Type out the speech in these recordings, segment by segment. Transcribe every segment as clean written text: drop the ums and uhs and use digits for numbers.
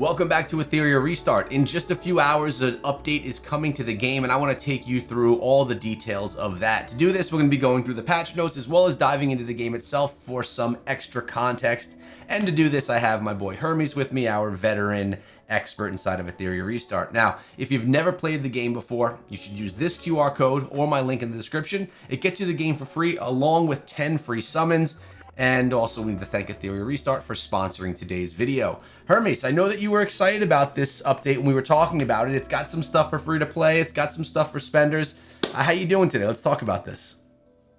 Welcome back to Etheria Restart. In just a few hours, an update is coming to the game, and I want to take you through all the details of that. To do this, we're going to be going through the patch notes as well as diving into the game itself for some extra context. And to do this, I have my boy Hermes with me, our veteran expert inside of Etheria Restart. Now, if you've never played the game before, you should use this QR code or my link in the description. It gets you the game for free along with 10 free summons. And also, we need to thank Etheria Restart for sponsoring today's video. Hermes, I know that you were excited about this update when we were talking about it. It's got some stuff for free to play. It's got some stuff for spenders. How you doing today? Let's talk about this.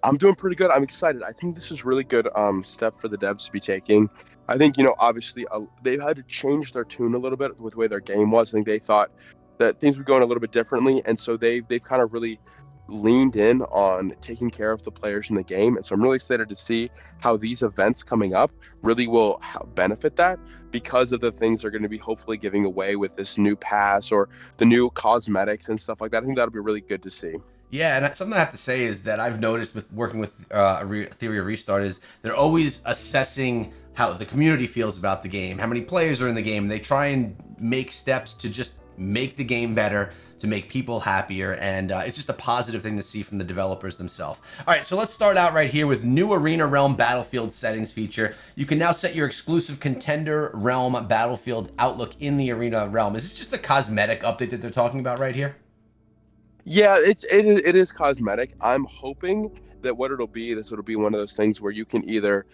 I'm doing pretty good. I'm excited. I think this is really good step for the devs to be taking. I think, obviously they had to change their tune a little bit with the way their game was. I think they thought that things were going a little bit differently. And so they've kind of really leaned in on taking care of the players in the game, and so I'm really excited to see how these events coming up really will benefit that, because of the things they're going to be hopefully giving away with this new pass or the new cosmetics and stuff like that. I think that'll be really good to see. Yeah, and something I have to say is that I've noticed with working with Etheria Restart is they're always assessing how the community feels about the game, how many players are in the game. They try and make steps to just make the game better, to make people happier, and it's just a positive thing to see from the developers themselves. All right, so let's start out right here with new Arena Realm Battlefield settings feature. You can now set your exclusive Contender Realm Battlefield outlook in the Arena Realm. Is this just a cosmetic update that they're talking about right here? Yeah, it is cosmetic. I'm hoping that what it'll be one of those things where you can either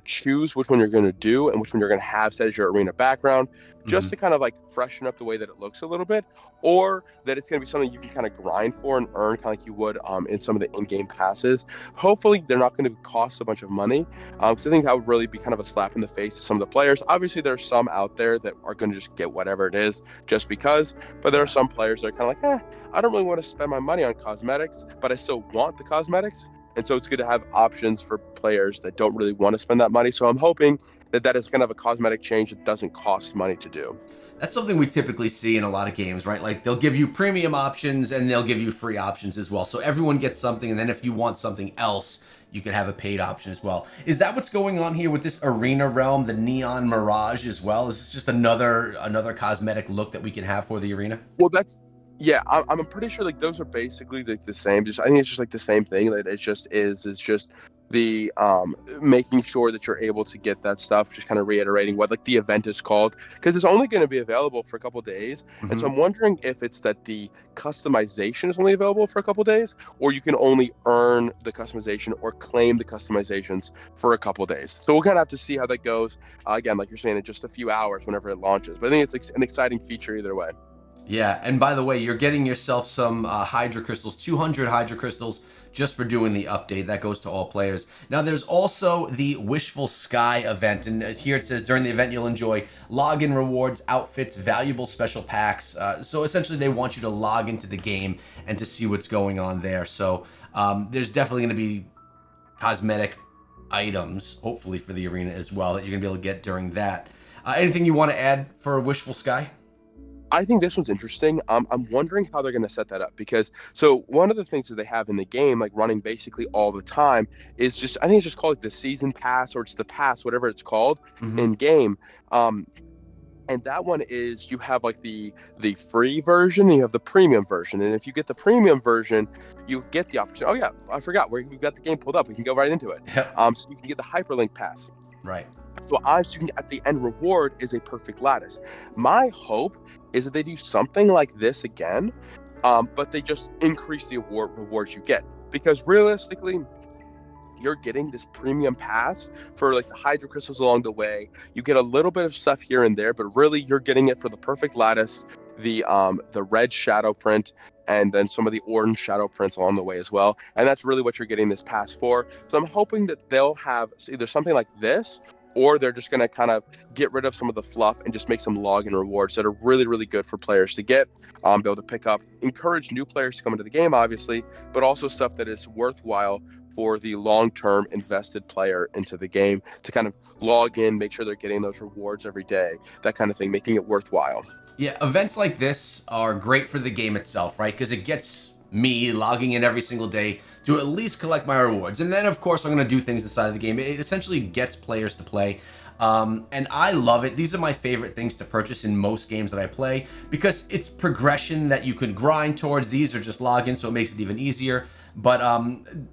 choose which one you're going to do and which one you're going to have set as your arena background, just to kind of like freshen up the way that it looks a little bit, or that it's going to be something you can kind of grind for and earn kind of like you would in some of the in-game passes. Hopefully they're not going to cost a bunch of money, because I think that would really be kind of a slap in the face to some of the players. Obviously there's some out there that are going to just get whatever it is just because, but there are some players that are kind of like, I don't really want to spend my money on cosmetics, but I still want the cosmetics. And so it's good to have options for players that don't really want to spend that money. So I'm hoping that is kind of a cosmetic change that doesn't cost money to do. That's something we typically see in a lot of games, right? Like they'll give you premium options and they'll give you free options as well. So everyone gets something, and then if you want something else, you could have a paid option as well. Is that what's going on here with this Arena Realm, the Neon Mirage as well? Is this just another cosmetic look that we can have for the arena? Well, yeah, I'm pretty sure like those are basically like the same. I think it's just like the same thing. That it's just the making sure that you're able to get that stuff. Just kind of reiterating what like the event is called, because it's only going to be available for a couple days. And so I'm wondering if it's that the customization is only available for a couple days, or you can only earn the customization or claim the customizations for a couple days. So we'll kind of have to see how that goes. Again, like you're saying, in just a few hours whenever it launches. But I think it's an exciting feature either way. Yeah, and by the way, you're getting yourself some Hydra Crystals, 200 Hydra Crystals, just for doing the update. That goes to all players. Now, there's also the Wishful Sky event, and here it says, during the event, you'll enjoy login rewards, outfits, valuable special packs. So essentially, they want you to log into the game and to see what's going on there. So there's definitely going to be cosmetic items, hopefully, for the arena as well, that you're going to be able to get during that. Anything you want to add for Wishful Sky? I think this one's interesting. I'm wondering how they're going to set that up, because so one of the things that they have in the game, like running basically all the time, is just, I think it's just called like the season pass, or it's the pass, whatever it's called in game. And that one is, you have like the free version and you have the premium version. And if you get the premium version, you get the opportunity. Oh yeah, I forgot, we've got the game pulled up. We can go right into it. So you can get the hyperlink pass. Right. So you can, at the end reward is a perfect lattice. My hope is that they do something like this again, but they just increase the rewards you get, because realistically, you're getting this premium pass for like the Hydra Crystals along the way. You get a little bit of stuff here and there, but really you're getting it for the perfect lattice, the red shadow print, and then some of the orange shadow prints along the way as well. And that's really what you're getting this pass for. So I'm hoping that they'll have either something like this, or they're just going to kind of get rid of some of the fluff and just make some login rewards that are really, really good for players to get, be able to pick up, encourage new players to come into the game, obviously, but also stuff that is worthwhile for the long-term invested player into the game to kind of log in, make sure they're getting those rewards every day, that kind of thing, making it worthwhile. Yeah, events like this are great for the game itself, right? Because it gets me logging in every single day to at least collect my rewards. And then, of course, I'm going to do things inside of the game. It essentially gets players to play. And I love it. These are my favorite things to purchase in most games that I play because it's progression that you could grind towards. These are just logins, so it makes it even easier. But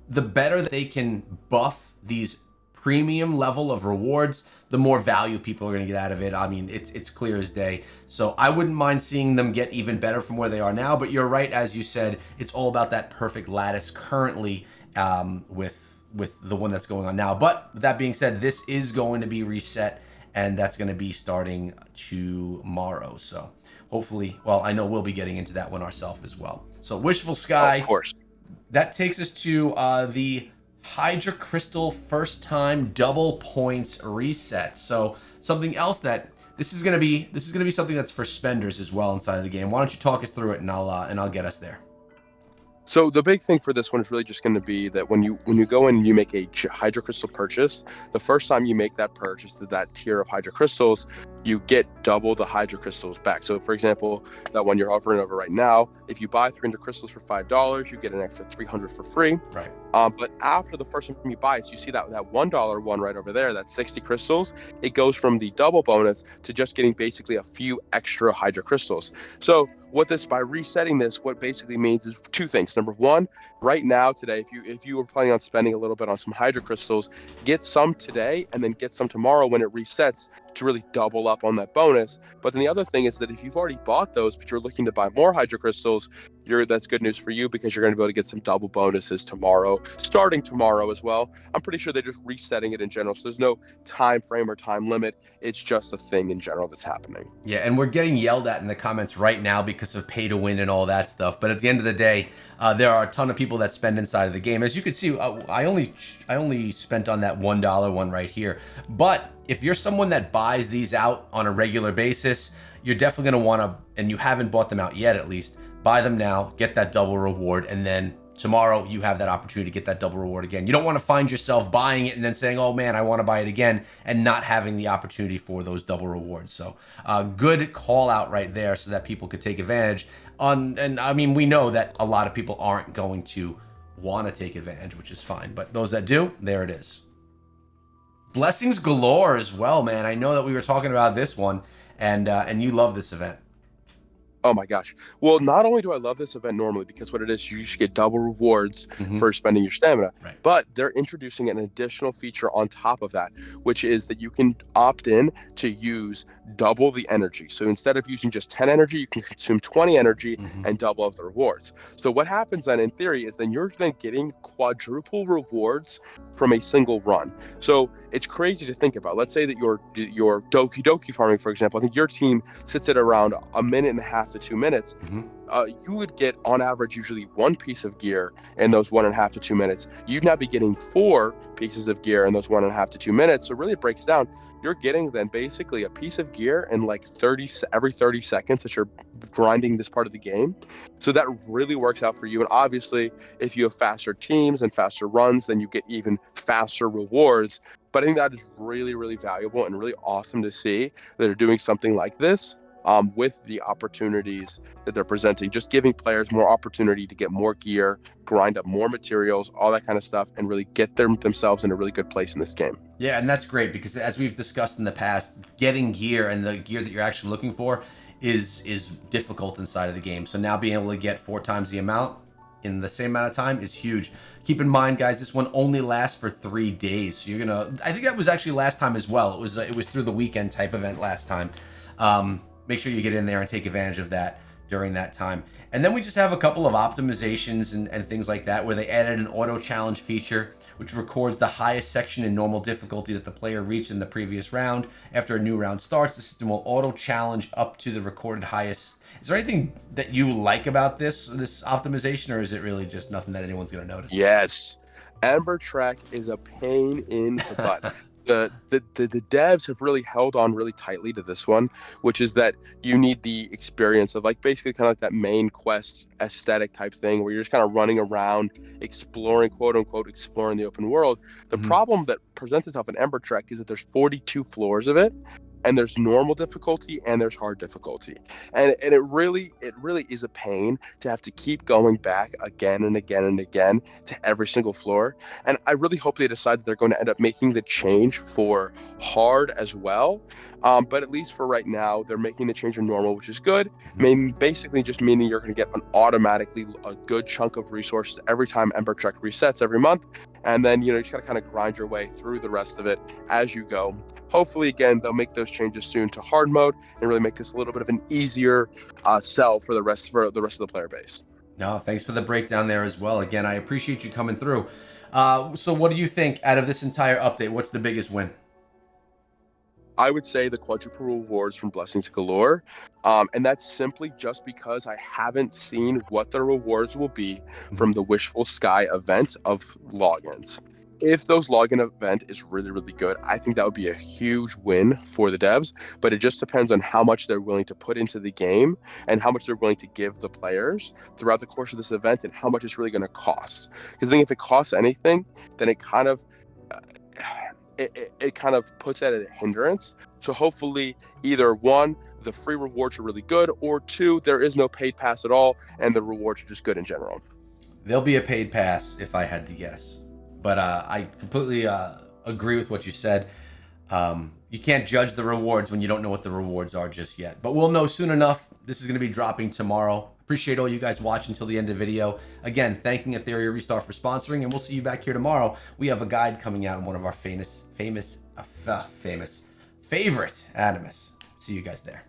the better that they can buff these premium level of rewards, the more value people are going to get out of it. I mean, it's clear as day. So I wouldn't mind seeing them get even better from where they are now. But you're right, as you said, it's all about that perfect lattice currently with the one that's going on now. But with that being said, this is going to be reset, and that's going to be starting tomorrow. So hopefully, well, I know we'll be getting into that one ourselves as well. So Wishful Sky, of course, that takes us to the Hydra Crystal first time double points reset. So something else that this is going to be something that's for spenders as well inside of the game. Why don't you talk us through it, and I'll get us there. So the big thing for this one is really just going to be that when you go in and you make a Hydra Crystal purchase, the first time you make that purchase to that tier of Hydra Crystals, you get double the Hydra Crystals back. So for example, that one you're hovering over right now, if you buy 300 crystals for $5, you get an extra 300 for free. Right. But after the first time you buy it, so you see that $1 one right over there, that's 60 crystals. It goes from the double bonus to just getting basically a few extra Hydra Crystals. So by resetting this, what basically means is two things. Number one, right now today, if you were planning on spending a little bit on some Hydra Crystals, get some today and then get some tomorrow when it resets to really double up on that bonus. But then the other thing is that if you've already bought those, but you're looking to buy more Hydra Crystals, that's good news for you because you're going to be able to get some double bonuses tomorrow, starting tomorrow as well. I'm pretty sure they're just resetting it in general, so there's no time frame or time limit. It's just a thing in general that's happening. Yeah, and we're getting yelled at in the comments right now because of pay to win and all that stuff. But at the end of the day, there are a ton of people that spend inside of the game. As you can see, I only spent on that $1 one right here. But if you're someone that buys these out on a regular basis, you're definitely going to want to, and you haven't bought them out yet at least, buy them now, get that double reward, and then tomorrow you have that opportunity to get that double reward again. You don't want to find yourself buying it and then saying, oh man, I want to buy it again, and not having the opportunity for those double rewards. So good call out right there so that people could take advantage. And I mean, we know that a lot of people aren't going to want to take advantage, which is fine. But those that do, there it is. Blessings galore as well, man. I know that we were talking about this one, and you love this event. Oh my gosh. Well, not only do I love this event normally because what it is, you should get double rewards for spending your stamina, right, but they're introducing an additional feature on top of that, which is that you can opt in to use double the energy. So instead of using just 10 energy, you can consume 20 energy and double of the rewards. So what happens then in theory is then you're then getting quadruple rewards from a single run. So it's crazy to think about. Let's say that your Doki Doki farming, for example, I think your team sits at around a minute and a half to 2 minutes. You would get on average usually one piece of gear in those 1.5 to 2 minutes. You'd now be getting 4 pieces of gear in those 1.5 to 2 minutes. So really it breaks down. You're getting then basically a piece of gear in like every 30 seconds that you're grinding this part of the game. So that really works out for you. And obviously, if you have faster teams and faster runs, then you get even faster rewards. But I think that is really, really valuable and really awesome to see that they're doing something like this. With the opportunities that they're presenting, just giving players more opportunity to get more gear, grind up more materials, all that kind of stuff, and really get themselves in a really good place in this game. Yeah, and that's great because as we've discussed in the past, getting gear and the gear that you're actually looking for is difficult inside of the game. So now being able to get 4 times the amount in the same amount of time is huge. Keep in mind, guys, this one only lasts for 3 days. So I think that was actually last time as well. It was through the weekend type event last time. Make sure you get in there and take advantage of that during that time. And then we just have a couple of optimizations and things like that where they added an auto challenge feature which records the highest section in normal difficulty that the player reached in the previous round. After a new round starts, the system will auto challenge up to the recorded highest. Is there anything that you like about this optimization, or is it really just nothing that anyone's going to notice? Yes. Amber Track is a pain in the butt. The devs have really held on really tightly to this one, which is that you need the experience of like basically kind of like that main quest aesthetic type thing where you're just kind of running around exploring, quote unquote, exploring the open world. The problem that presents itself in Ember Trek is that there's 42 floors of it, and there's normal difficulty and there's hard difficulty, and it really is a pain to have to keep going back again and again and again to every single floor. And I really hope they decide that they're going to end up making the change for hard as well. But at least for right now, they're making the change in normal, which is good. Basically just meaning you're going to get an automatically a good chunk of resources every time Ember Trek resets every month. And then, you just got to kind of grind your way through the rest of it as you go. Hopefully, again, they'll make those changes soon to hard mode and really make this a little bit of an easier sell for the rest of the player base. No, thanks for the breakdown there as well. Again, I appreciate you coming through. So what do you think out of this entire update? What's the biggest win? I would say the quadruple rewards from Blessing to Galore. And that's simply just because I haven't seen what the rewards will be from the Wishful Sky event of logins. If those login event is really, really good, I think that would be a huge win for the devs, but it just depends on how much they're willing to put into the game and how much they're willing to give the players throughout the course of this event and how much it's really going to cost. Because I think if it costs anything, then it kind of it kind of puts that at a hindrance. So hopefully either one, the free rewards are really good, or two, there is no paid pass at all and the rewards are just good in general. There'll be a paid pass if I had to guess. But I completely agree with what you said. You can't judge the rewards when you don't know what the rewards are just yet. But we'll know soon enough. This is going to be dropping tomorrow. Appreciate all you guys watching until the end of the video. Again, thanking Etheria Restart for sponsoring, and we'll see you back here tomorrow. We have a guide coming out on one of our favorite Animus. See you guys there.